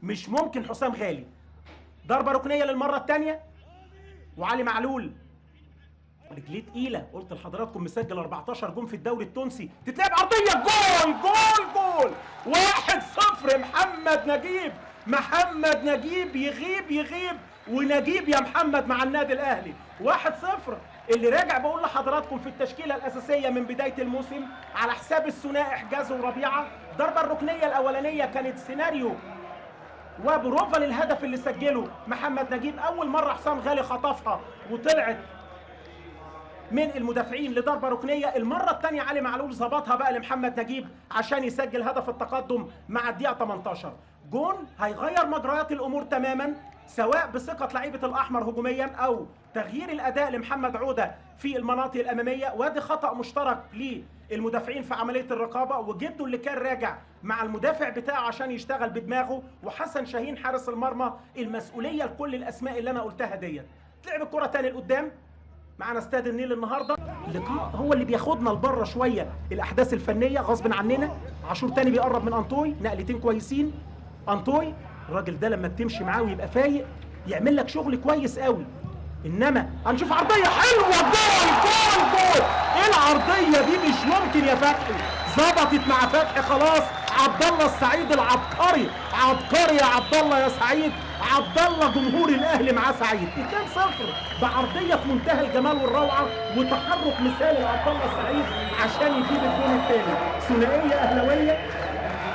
مش ممكن حسام غالي. ضربه ركنيه للمره الثانيه، وعلي معلول رجليه تقيله، قلت لحضراتكم مسجل 14 جون في الدوري التونسي، تتلعب عرضيه، جول جول جول، 1-0. محمد نجيب يغيب ونجيب يا محمد مع النادي الاهلي، 1-0. اللي راجع بقول لحضراتكم في التشكيله الاساسيه من بدايه الموسم على حساب الثنائي حجازي وربيعه. الضربه الركنيه الاولانيه كانت سيناريو وبروفا للهدف اللي سجله محمد نجيب، اول مره حسام غالي خطفها وطلعت من المدافعين لضربه ركنيه. المره الثانيه علي معلول ظبطها بقى لمحمد نجيب عشان يسجل هدف التقدم مع الدقيقه 18. جون هيغير مجريات الامور تماما، سواء بثقه لعيبه الاحمر هجوميا او تغيير الاداء لمحمد عوده في المناطق الاماميه. وادي خطا مشترك للمدافعين في عمليه الرقابه، وجده اللي كان راجع مع المدافع بتاعه عشان يشتغل بدماغه، وحسن شاهين حارس المرمى. المسؤوليه لكل الاسماء اللي انا قلتها ديت. تلعب الكره تاني لقدام. معانا استاد النيل النهارده، اللقاء هو اللي بياخدنا لبره شويه، الاحداث الفنيه غصب عننا. عاشور تاني بيقرب من انطوي، نقلتين كويسين. انطوي الراجل ده لما بتمشي معاه ويبقى فايق يعمل لك شغل كويس قوي. انما هنشوف عرضيه حلوه، جول جول جول. ايه العرضيه دي؟ مش ممكن يا فتحي، ظبطت مع فتحي خلاص. عبد الله السعيد العبقري، عبقري يا عبد الله يا سعيد. عبد الله جمهور الاهلي معاه سعيد. 2-0 بعرضيه في منتهى الجمال والروعه، وتحرك مثالي لعبد الله السعيد عشان يجيب الجول الثاني. ثنائيه اهلاويه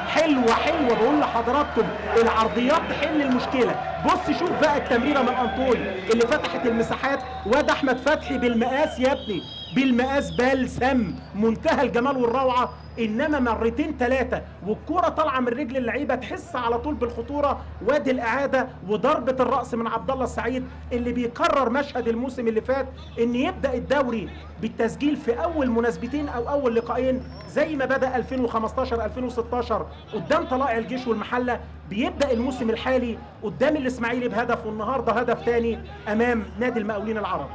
حلوه بقول لحضراتكم، العرضيات تحل المشكله. بص شوف بقى التمريره من انطوي اللي فتحت المساحات، واد احمد فتحي بالمقاس يا ابني، بالمقاس بلسم، منتهى الجمال والروعه. انما مرتين ثلاثه والكوره طالعه من رجل اللعيبه تحس على طول بالخطوره. وادي الاعاده وضربه الراس من عبد الله السعيد اللي بيكرر مشهد الموسم اللي فات، ان يبدا الدوري بالتسجيل في اول مناسبتين او اول لقاءين زي ما بدا 2015 2016 قدام طلائع الجيش والمحله. بيبدا الموسم الحالي قدام الاسماعيلي بهدف، والنهارده هدف ثاني امام نادي المقاولين العرب.